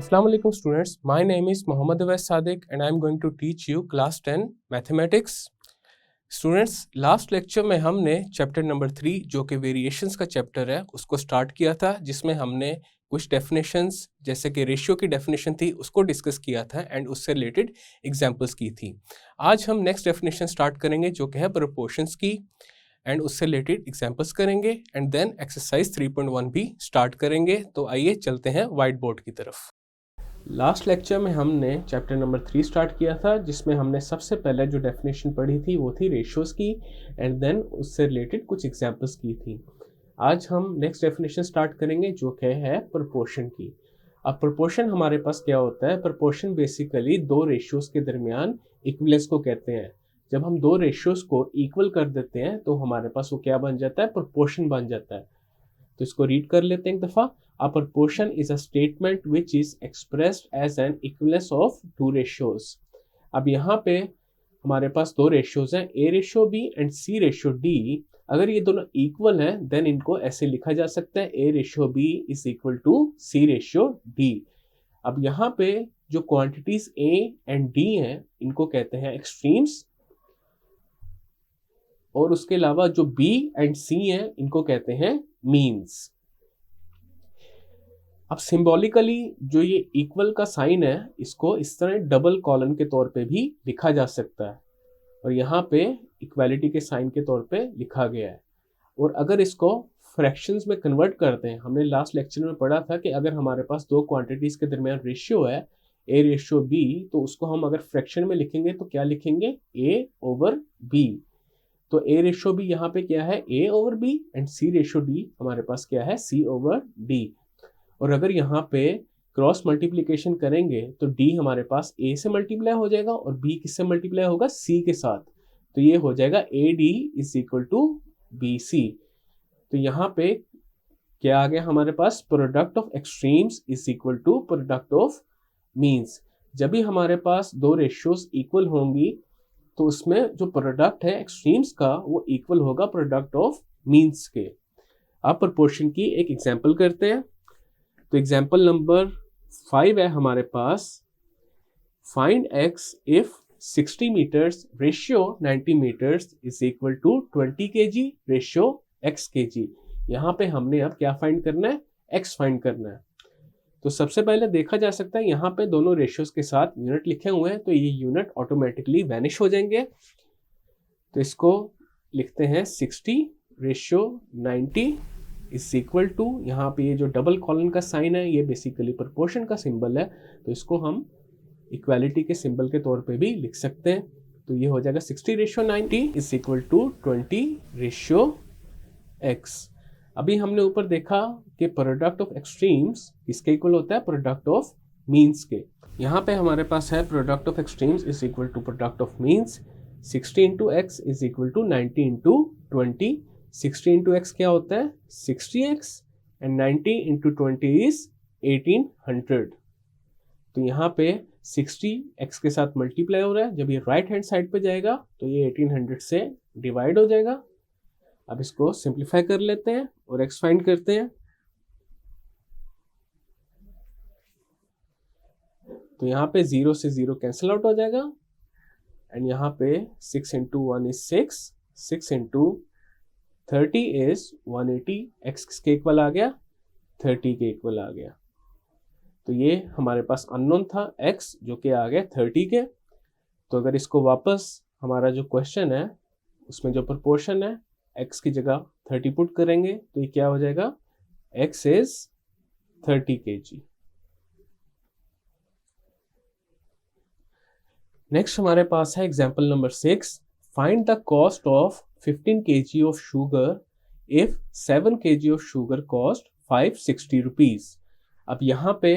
Assalamu alaikum students, my name is Mohammad Awais Sadiq and I am going to teach you class 10 mathematics. Students, last lecture में हमने chapter number 3 जो कि variations का chapter है उसको start किया था, जिसमें हमने कुछ डेफिनेशंस जैसे कि रेशियो की डेफिनेशन थी उसको डिस्कस किया था एंड उससे रिलेटेड एग्जांपल्स की थी। आज हम नेक्स्ट डेफिनेशन स्टार्ट करेंगे जो कि है प्रोपोर्शंस की एंड उससे रिलेटेड एग्जांपल्स करेंगे एंड देन एक्सरसाइज 3.1 भी स्टार्ट करेंगे। तो आइए चलते हैं वाइट बोर्ड की तरफ। लास्ट लेक्चर में हमने चैप्टर नंबर 3 स्टार्ट किया था, जिसमें हमने सबसे पहले जो डेफिनेशन पढ़ी थी वो थी रेशियोज की एंड देन उससे रिलेटेड कुछ एग्जांपल्स की थी। आज हम नेक्स्ट डेफिनेशन स्टार्ट करेंगे जो कि है प्रोपोर्शन की। अब प्रोपोर्शन हमारे पास क्या होता है? प्रोपोर्शन बेसिकली दो रेशियोज के दरमियान इक्विवेलेंस को कहते हैं। जब हम दो रेशियोज को इक्वल कर देते हैं तो हमारे पास वो क्या बन जाता है? प्रोपोर्शन बन जाता है। तो इसको रीड कर लेते हैं एक दफ़ा। A proportion is a statement which is expressed as an equivalence of two ratios. अब यहाँ पे हमारे पास दो रेशियोज हैं, A ratio B and C ratio D। अगर ये दोनों इक्वल हैं देन इनको ऐसे लिखा जा सकता है A ratio B is equal to C ratio D। अब यहाँ पे जो क्वांटिटीज A एंड D हैं इनको कहते हैं एक्सट्रीम्स, और उसके अलावा जो B एंड C हैं इनको कहते हैं मीन्स। अब सिंबॉलिकली जो ये इक्वल का साइन है इसको इस तरह डबल कॉलन के तौर पे भी लिखा जा सकता है, और यहाँ पे इक्वालिटी के साइन के तौर पे लिखा गया है। और अगर इसको फ्रैक्शंस में कन्वर्ट करते हैं, हमने लास्ट लेक्चर में पढ़ा था कि अगर हमारे पास दो क्वांटिटीज के दरमियान रेशियो है A रेशियो B, तो उसको हम अगर फ्रैक्शन में लिखेंगे तो क्या लिखेंगे? A over B। तो A रेशियो B यहाँ पे क्या है? A over B and C ratio D हमारे पास क्या है? C over D। और अगर यहाँ पे क्रॉस मल्टीप्लिकेशन करेंगे तो D हमारे पास A से मल्टीप्लाई हो जाएगा और B किससे मल्टीप्लाई होगा? C के साथ। तो ये हो जाएगा AD is equal to BC। तो यहाँ पे क्या आ गया हमारे पास? Product of extremes is equal to product of means. जब भी हमारे पास दो रेशियोज इक्वल होंगी तो उसमें जो प्रोडक्ट है एक्सट्रीम्स का वो इक्वल होगा प्रोडक्ट ऑफ मीन्स के। अब प्रोपोर्शन की एक एग्जांपल करते हैं। तो एग्जाम्पल नंबर 5 है हमारे पास, find x if 60 meters ratio 90 meters is equal to 20 kg ratio x kg। यहाँ पे हमने अब क्या फाइंड करना है? x फाइंड करना है। तो सबसे पहले देखा जा सकता है यहाँ पे दोनों रेशियोज के साथ यूनिट लिखे हुए हैं, तो ये यूनिट ऑटोमेटिकली वैनिश हो जाएंगे। तो इसको लिखते हैं 60 रेशियो 90 इज इक्वल टू, यहाँ पे ये जो डबल कॉलन का साइन है ये बेसिकली प्रोपोर्शन का सिंबल है, तो इसको हम इक्वालिटी के सिंबल के तौर पे भी लिख सकते हैं। तो ये हो जाएगा 60 ratio 90 is equal to 20 ratio x। अभी हमने ऊपर देखा कि प्रोडक्ट ऑफ एक्सट्रीम्स किसके इक्वल होता है? प्रोडक्ट ऑफ मीन्स के। यहाँ पे हमारे पास है product of extremes is equal to product of means. 60 into x is equal to 90 into 20। 60 into x क्या होता है? 60x and 90 into 20 is 1800। तो यहाँ पे 60x के साथ मल्टीप्लाई हो रहा है, जब ये राइट हैंड साइड पे जाएगा तो ये 1800 से डिवाइड हो जाएगा। अब इसको सिंप्लीफाई कर लेते हैं और x फाइंड करते हैं। तो यहाँ पे 0 से 0 कैंसिल आउट हो जाएगा एंड यहाँ पे 6 into 1 is 6, 6 into 30 is 180। x किसके इक्वल आ गया? 30 के इक्वल आ गया। तो ये हमारे पास अननोन था x जो कि आ गया 30 के। तो अगर इसको वापस हमारा जो क्वेश्चन है उसमें जो प्रोपोर्शन है x की जगह 30 पुट करेंगे तो ये क्या हो जाएगा? x is 30 kg। नेक्स्ट हमारे पास है example number 6, find the cost of 15 kg of sugar if 7 kg of sugar cost 560 rupees। अब यहाँ पे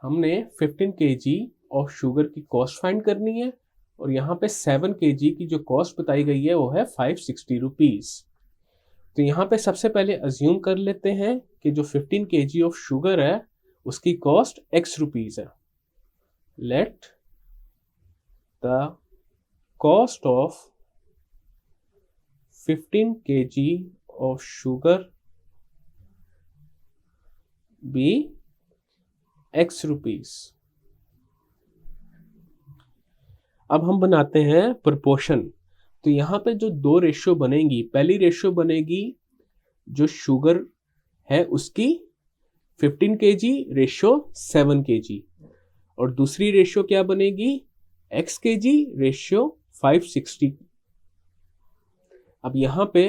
हमने 15 kg of sugar की कॉस्ट फाइंड करनी है और यहाँ पे 7 kg की जो कॉस्ट बताई गई है वो है 560 rupees। तो यहाँ पे सबसे पहले अज्यूम कर लेते हैं कि जो 15 kg of sugar है उसकी कॉस्ट x रुपीज है। Let the cost of 15 kg of sugar be x rupees. अब हम बनाते हैं प्रोपोर्शन। तो यहाँ पे जो दो रेशियो बनेंगी, पहली रेशियो बनेगी जो शुगर है उसकी 15 kg रेशियो 7 kg, और दूसरी रेशियो क्या बनेगी, x kg रेशियो 560। अब यहाँ पे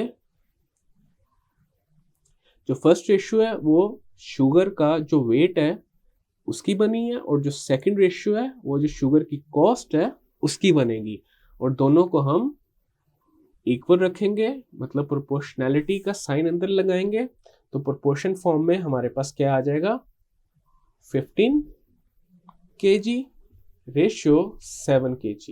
जो फर्स्ट रेशियो है वो शुगर का जो वेट है उसकी बनी है, और जो सेकंड रेशियो है वो जो शुगर की कॉस्ट है उसकी बनेगी, और दोनों को हम इक्वल रखेंगे, मतलब प्रोपोर्शनैलिटी का साइन अंदर लगाएंगे। तो प्रोपोर्शन फॉर्म में हमारे पास क्या आ जाएगा, 15 kg रेशियो 7 kg।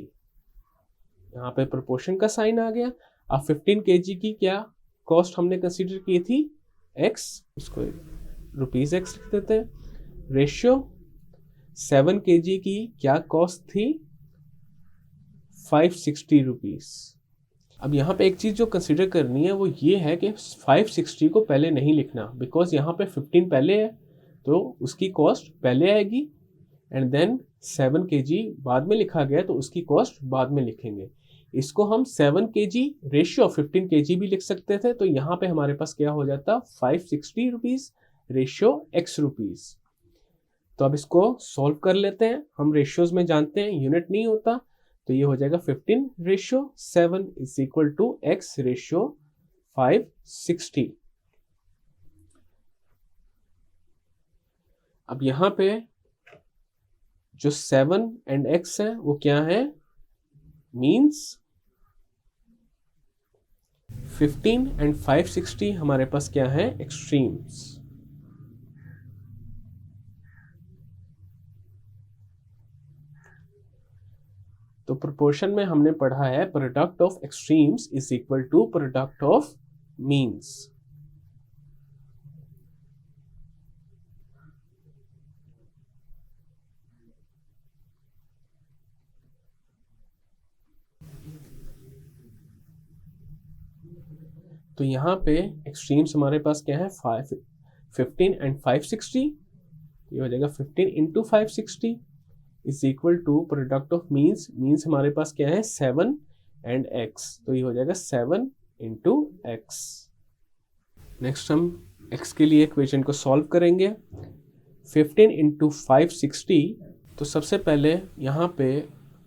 यहाँ पे प्रोपोर्शन का साइन आ गया। अब 15 kg की क्या कॉस्ट हमने कंसीडर की थी, x, इसको रुपीज x लिख देते हैं। रेशियो 7 kg की क्या कॉस्ट थी, 560 रुपीज। अब यहाँ पे एक चीज जो कंसीडर करनी है वो ये है कि 560 को पहले नहीं लिखना, बिकॉज यहाँ पे 15 पहले है तो उसकी कॉस्ट पहले आएगी, एंड देन 7 kg बाद में लिखा गया तो उसकी कॉस्ट बाद में लिखेंगे। इसको हम 7 kg रेशियो 15 kg भी लिख सकते थे। तो यहाँ पे हमारे पास क्या हो जाता, 560 रुपीज रेशियो x रुपीज। तो अब इसको सॉल्व कर लेते हैं। हम रेशियोज में जानते हैं यूनिट नहीं होता, तो ये हो जाएगा 15 ratio 7 is equal to x ratio 560। अब यहाँ पे जो 7 एंड x है वो क्या है, मीन्स 15 एंड 560 हमारे पास क्या है, एक्सट्रीम्स। तो प्रोपोर्शन में हमने पढ़ा है product of extremes is equal to product of means. तो यहाँ पे एक्सट्रीम्स हमारे पास क्या है, 15 एंड 560। ये हो जाएगा 15 into 560 is equal to product of means. Means हमारे पास क्या है, 7 एंड x, तो ये हो जाएगा 7 इंटू एक्स। नेक्स्ट हम x के लिए इक्वेशन को सॉल्व करेंगे। 15 इंटू 560, तो सबसे पहले यहाँ पे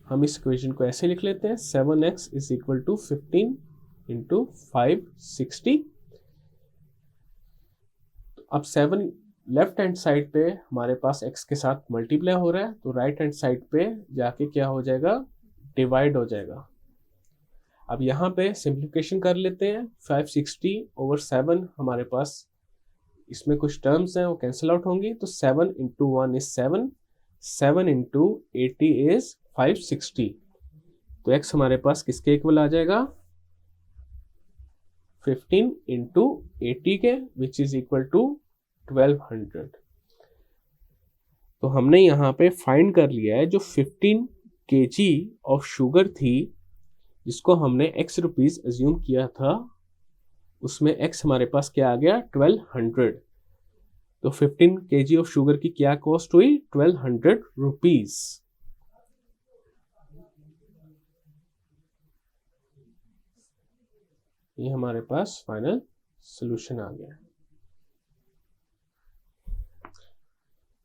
हम इस इक्वेशन को ऐसे लिख लेते हैं, 7x is equal to 15 into 560। अब 7 लेफ्ट हैंड साइड पे हमारे पास x के साथ मल्टीप्लाई हो रहा है, तो राइट हैंड साइड पे जाके क्या हो जाएगा, डिवाइड हो जाएगा। अब यहाँ पे सिंप्लीफिकेशन कर लेते हैं, 560 ओवर 7 हमारे पास इसमें कुछ टर्म्स हैं वो कैंसिल आउट होंगी, तो 7 इंटू 1 इज 7, 7 इंटू 80 इज 560। तो x हमारे पास किसके इक्वल आ जाएगा, 15 इंटू 80 के, विच इज इक्वल टू 1200। तो हमने यहाँ पे फाइंड कर लिया है जो 15 kg ऑफ शुगर थी जिसको हमने x रुपीज एज्यूम किया था, उसमें x हमारे पास क्या आ गया, 1200। तो 15 kg ऑफ शुगर की क्या कॉस्ट हुई, 1200 रुपीज। ये हमारे पास फाइनल सॉल्यूशन आ गया।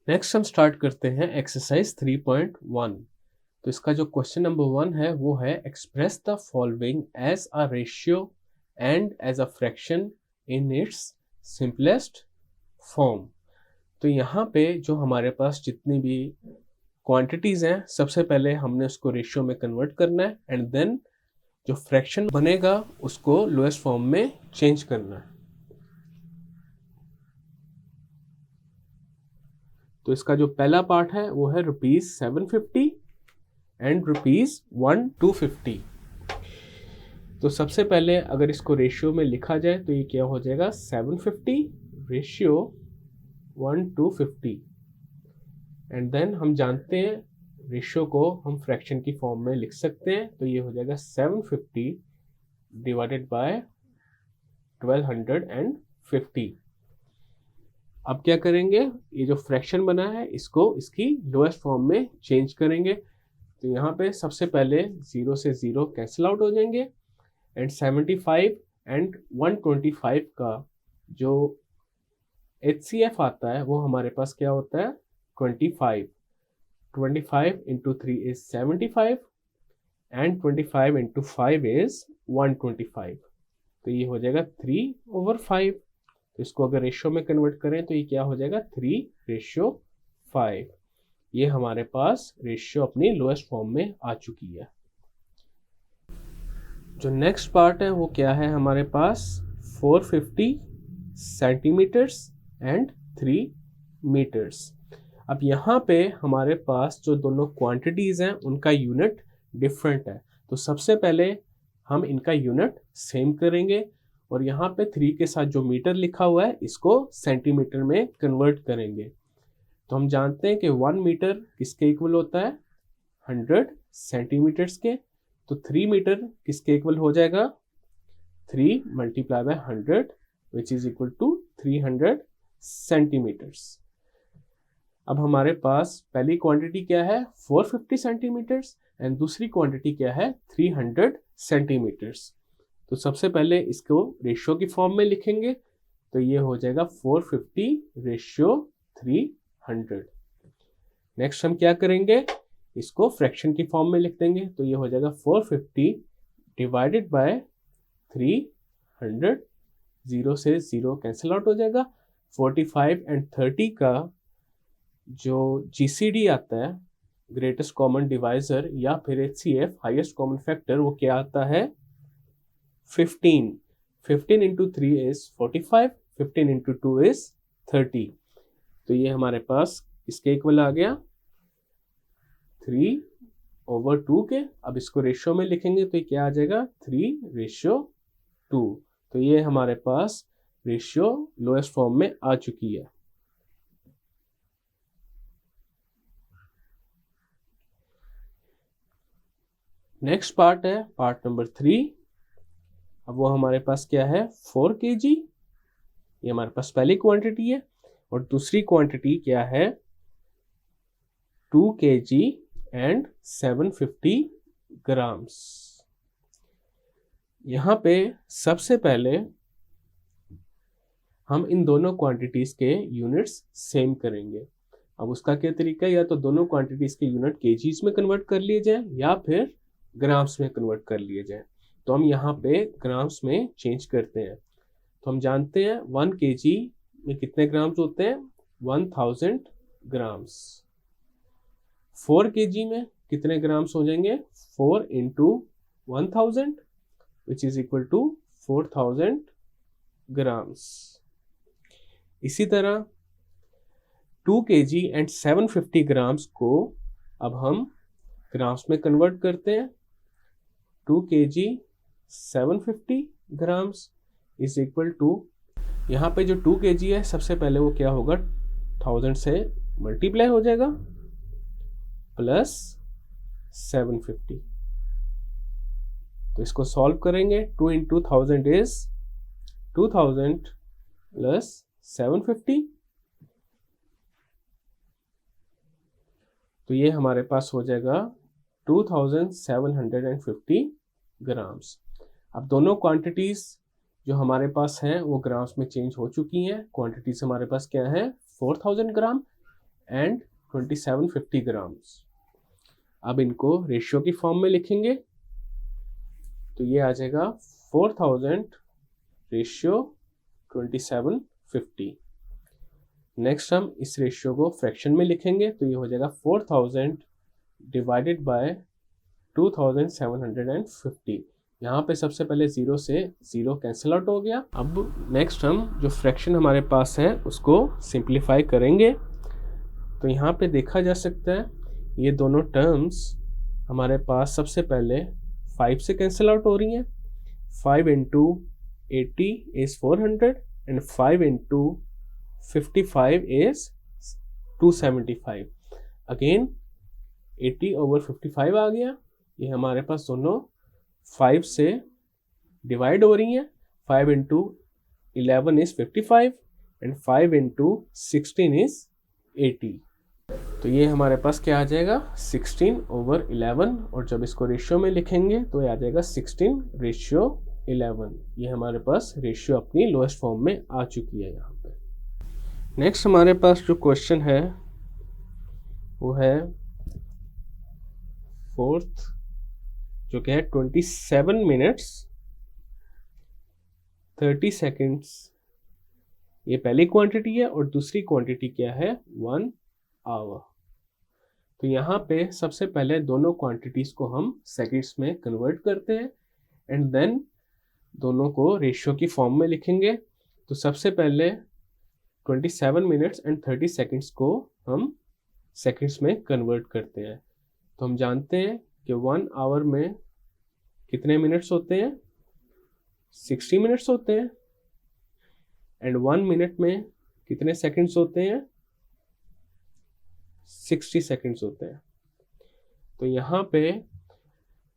नेक्स्ट हम स्टार्ट करते हैं एक्सरसाइज 3.1। तो इसका जो क्वेश्चन नंबर 1 है वो है express the following as a ratio and as a fraction in its simplest form. तो यहाँ पे जो हमारे पास जितनी भी क्वांटिटीज हैं, सबसे पहले हमने उसको रेशियो में कन्वर्ट करना है, एंड देन जो फ्रैक्शन बनेगा उसको लोएस्ट फॉर्म में चेंज करना है। तो इसका जो पहला पार्ट है वो है ₹750 एंड ₹1250। तो सबसे पहले अगर इसको रेशियो में लिखा जाए तो ये क्या हो जाएगा, 750 रेशियो 1:50, एंड देन हम जानते हैं रेशियो को हम फ्रैक्शन की फॉर्म में लिख सकते हैं, तो ये हो जाएगा 750 डिवाइडेड बाय 1250। अब क्या करेंगे, ये जो फ्रैक्शन बना है इसको इसकी लोएस्ट फॉर्म में चेंज करेंगे। तो यहाँ पे सबसे पहले 0 से 0 कैंसिल आउट हो जाएंगे एंड 75 एंड 125 का जो HCF आता है वो हमारे पास क्या होता है 25 into 3 is 75 and 25 into 5 is 125। तो ये हो जाएगा 3/5। तो इसको अगर रेशियो में कन्वर्ट करें तो ये क्या हो जाएगा 3:5। ये हमारे पास रेशियो अपनी लोएस्ट फॉर्म में आ चुकी है। जो नेक्स्ट पार्ट है वो क्या है हमारे पास 450 सेंटीमीटर्स एंड 3 मीटर्स। अब यहाँ पे हमारे पास जो दोनों क्वांटिटीज़ हैं उनका यूनिट डिफरेंट है। तो सबसे पहले हम इनका यूनिट सेम करेंगे और यहाँ पे 3 के साथ जो मीटर लिखा हुआ है इसको सेंटीमीटर में कन्वर्ट करेंगे। तो हम जानते हैं कि 1 मीटर किसके इक्वल होता है 100 सेंटीमीटर्स के। तो 3 मीटर किसके इक्वल हो जाएगा 3 multiply by 100 which is equal to 300 centimetres. अब हमारे पास पहली क्वांटिटी क्या है 450 सेंटीमीटर्स एंड दूसरी क्वांटिटी क्या है 300 सेंटीमीटर्स। तो सबसे पहले इसको रेशियो की फॉर्म में लिखेंगे। तो ये हो जाएगा 450:300। नेक्स्ट हम क्या करेंगे इसको फ्रैक्शन की फॉर्म में लिख देंगे। तो ये हो जाएगा 450 डिवाइडेड बाय 300। 0 से 0 कैंसिल आउट हो जाएगा। 45 एंड 30 का जो GCD आता है ग्रेटेस्ट कॉमन डिवाइजर या फिर HCF हाईएस्ट कॉमन फैक्टर वो क्या आता है 15। 15 इंटू 3 इज 45, 15 इंटू 2 इज 30। तो ये हमारे पास इसके इक्वल आ गया 3/2 के। अब इसको रेशियो में लिखेंगे तो ये क्या आ जाएगा 3:2। तो ये हमारे पास रेशियो लोएस्ट फॉर्म में आ चुकी है। नेक्स्ट पार्ट है पार्ट नंबर 3। अब वो हमारे पास क्या है 4 kg। ये हमारे पास पहली क्वांटिटी है और दूसरी क्वांटिटी क्या है 2 kg एंड 750 ग्राम्स। यहाँ पे सबसे पहले हम इन दोनों क्वांटिटीज के यूनिट्स सेम करेंगे। अब उसका क्या तरीका है, या तो दोनों क्वांटिटीज के यूनिट केजीज में कन्वर्ट कर लिए जाए या फिर ग्राम्स में कन्वर्ट कर लिए जाए। तो हम यहाँ पे ग्राम्स में चेंज करते हैं। तो हम जानते हैं 1 kg में कितने ग्राम्स होते हैं 1000 ग्राम्स। 4 kg में कितने ग्राम्स हो जाएंगे 4 into 1000 which is equal to 4000 grams. इसी तरह 2 kg एंड 750 ग्राम्स को अब हम ग्राम्स में कन्वर्ट करते हैं। 2 kg 750 grams is equal to, यहाँ पे जो 2 kg है सबसे पहले वो क्या होगा 1000 से मल्टीप्लाई हो जाएगा प्लस 750। तो इसको सॉल्व करेंगे 2 इंटू 1000 इज 2000 प्लस 750। तो ये हमारे पास हो जाएगा 2750 ग्राम्स। अब दोनों क्वांटिटीज जो हमारे पास हैं वो ग्राम्स में चेंज हो चुकी हैं। क्वांटिटीज हमारे पास क्या है 4000 ग्राम एंड 2750 ग्राम्स। अब इनको रेशियो की फॉर्म में लिखेंगे तो ये आ जाएगा 4000 रेशियो 2750। नेक्स्ट हम इस रेशियो को फ्रैक्शन में लिखेंगे तो ये हो जाएगा 4000 डिवाइडेड बाय 2750। यहाँ पे सबसे पहले 0 से 0 कैंसिल आउट हो गया। अब नेक्स्ट हम जो फ्रैक्शन हमारे पास है उसको सिंप्लीफाई करेंगे। तो यहाँ पे देखा जा सकता है ये दोनों टर्म्स हमारे पास सबसे पहले 5 से कैंसिल आउट हो रही हैं। 5 into 80 is 400 and 5 into 55 is 275। Again 80/55 आ गया। ये हमारे पास दोनों 5 से डिवाइड हो रही हैं। 5 into 11 is 55 and 5 into 16 is 80। तो ये हमारे पास क्या आ जाएगा 16/11, और जब इसको रेशियो में लिखेंगे तो ये आ जाएगा 16:11। ये हमारे पास रेशियो अपनी लोएस्ट फॉर्म में आ चुकी है यहाँ पे। नेक्स्ट हमारे पास जो क्वेश्चन है वो है फोर्थ, जो कि है 27 मिनट्स 30 सेकेंड्स। ये पहली क्वांटिटी है और दूसरी क्वांटिटी क्या है 1 आवर। तो यहाँ पे सबसे पहले दोनों क्वांटिटीज को हम सेकेंड्स में कन्वर्ट करते हैं एंड देन दोनों को रेशियो की फॉर्म में लिखेंगे। तो सबसे पहले 27 मिनट्स एंड 30 सेकेंड्स को हम सेकेंड्स में कन्वर्ट करते हैं। तो हम जानते हैं कि 1 आवर में कितने मिनट्स होते हैं 60 मिनट्स होते हैं, एंड 1 मिनट में कितने सेकेंड्स होते हैं 60 सेकेंड्स होते हैं। तो यहाँ पे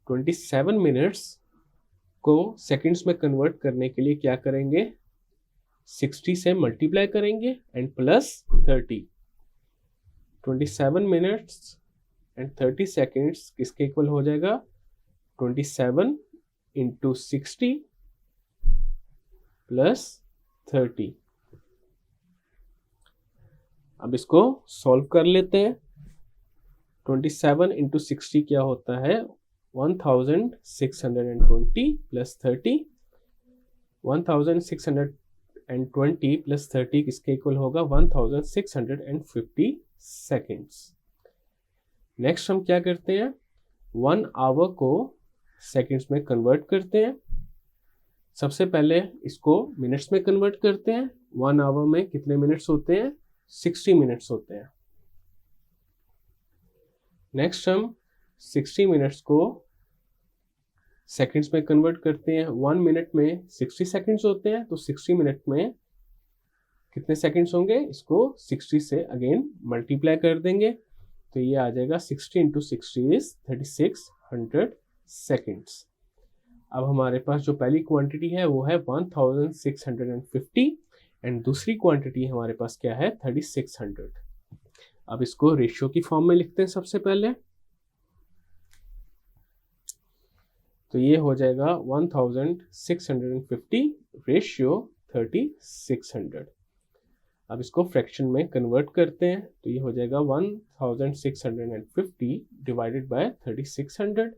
27 मिनट्स को सेकेंड्स में कन्वर्ट करने के लिए क्या करेंगे 60 से मल्टीप्लाई करेंगे and plus 30। 27 minutes and 30 seconds किसके इक्वल हो जाएगा 27 इंटू 60 प्लस 30। अब इसको सॉल्व कर लेते हैं। 27 इंटू 60 क्या होता है 1620 प्लस 30। 1620 प्लस 30 किसके इक्वल होगा 1650 सेकेंड्स। नेक्स्ट हम क्या करते हैं 1 आवर को सेकेंड्स में कन्वर्ट करते हैं। सबसे पहले इसको मिनट्स में कन्वर्ट करते हैं। 1 आवर में कितने मिनट्स होते हैं 60 मिनट्स होते हैं। नेक्स्ट हम 60 मिनट्स को सेकंड्स में कन्वर्ट करते हैं। 1 मिनट में 60 सेकंड्स होते हैं, तो 60 मिनट में कितने सेकंड्स होंगे, इसको 60 से अगेन मल्टीप्लाई कर देंगे, तो ये आ जाएगा 60 इंटू 60 इज 3600 सेकंड्स। अब हमारे पास जो पहली क्वांटिटी है वो है 1650 एंड दूसरी क्वांटिटी हमारे पास क्या है 3600। अब इसको रेशियो की फॉर्म में लिखते हैं सबसे पहले, तो ये हो जाएगा 1650 रेशियो 3600। अब इसको फ्रैक्शन में कन्वर्ट करते हैं, तो ये हो जाएगा 1650 डिवाइडेड बाय 3600।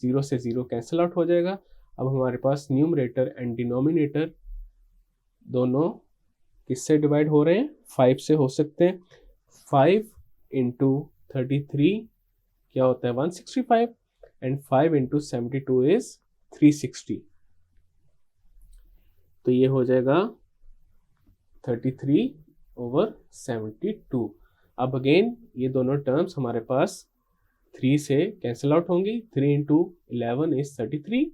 0 से 0 कैंसिल आउट हो जाएगा। अब हमारे पास न्यूमरेटर एंड डिनोमिनेटर दोनों किससे डिवाइड हो रहे हैं, 5 से हो सकते हैं। 5 इंटू 33 क्या होता है 165 एंड 5 इंटू 72 इज 360, तो ये हो जाएगा 33/72। अब अगेन ये दोनों टर्म्स हमारे पास 3 से कैंसिल आउट होंगी। 3 into 11 is 33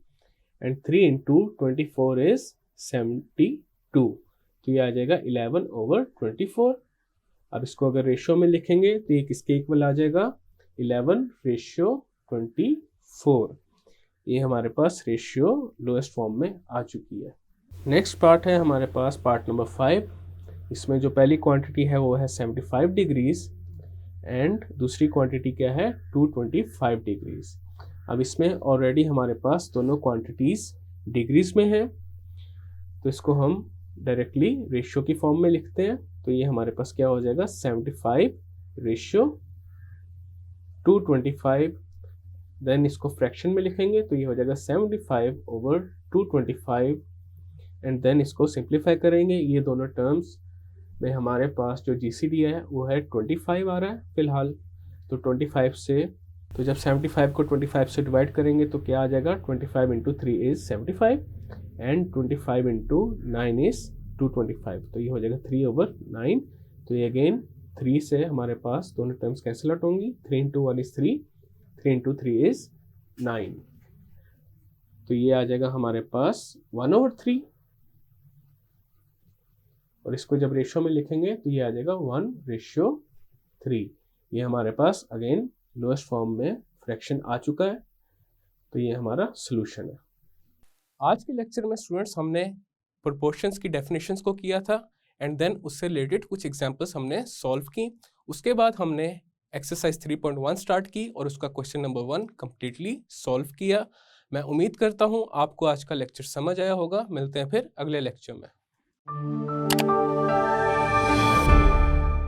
and 3 into 24 is 72, तो ये आ जाएगा 11/24। अब इसको अगर रेशियो में लिखेंगे तो ये किसके इक्वल आ जाएगा 11:24। ये हमारे पास रेशियो लोएस्ट फॉर्म में आ चुकी है। नेक्स्ट पार्ट है हमारे पास पार्ट नंबर 5। इसमें जो पहली क्वांटिटी है वो है 75 डिग्रीज एंड दूसरी क्वांटिटी क्या है 225 डिग्रीज। अब इसमें ऑलरेडी हमारे पास दोनों क्वांटिटीज डिग्रीज में है, तो इसको हम डायरेक्टली रेशियो की फॉर्म में लिखते हैं, तो ये हमारे पास क्या हो जाएगा 75 रेशियो 225। देन इसको फ्रैक्शन में लिखेंगे, तो ये हो जाएगा 75/225 एंड देन इसको सिंप्लीफाई करेंगे। ये दोनों टर्म्स में हमारे पास जो जीसीडी है वो है 25 आ रहा है फिलहाल, तो 25 से, तो जब 75 को 25 से डिवाइड करेंगे तो क्या आ जाएगा 25 into 3 is 75 and 25 into 9 is 225, तो ये हो जाएगा 3/9। तो ये अगेन 3 से हमारे पास दोनों टर्म्स कैंसिल आउट होंगी। 3 इंटू 1 इज 3, 3 इंटू 3 इज 9, तो ये आ जाएगा हमारे पास 1/3। और इसको जब रेशियो में लिखेंगे तो ये आ जाएगा 1:3। ये हमारे पास अगेन लोएस्ट फॉर्म में फ्रैक्शन आ चुका है, तो ये हमारा सॉल्यूशन है। आज के लेक्चर में स्टूडेंट्स हमने प्रोपोर्शंस की डेफिनेशंस को किया था एंड देन उससे रिलेटेड कुछ एग्जाम्पल्स हमने सॉल्व की। उसके बाद हमने एक्सरसाइज 3.1 स्टार्ट की और उसका क्वेश्चन नंबर 1 कंप्लीटली सॉल्व किया। मैं उम्मीद करता हूँ आपको आज का लेक्चर समझ आया होगा। मिलते हैं फिर अगले लेक्चर में।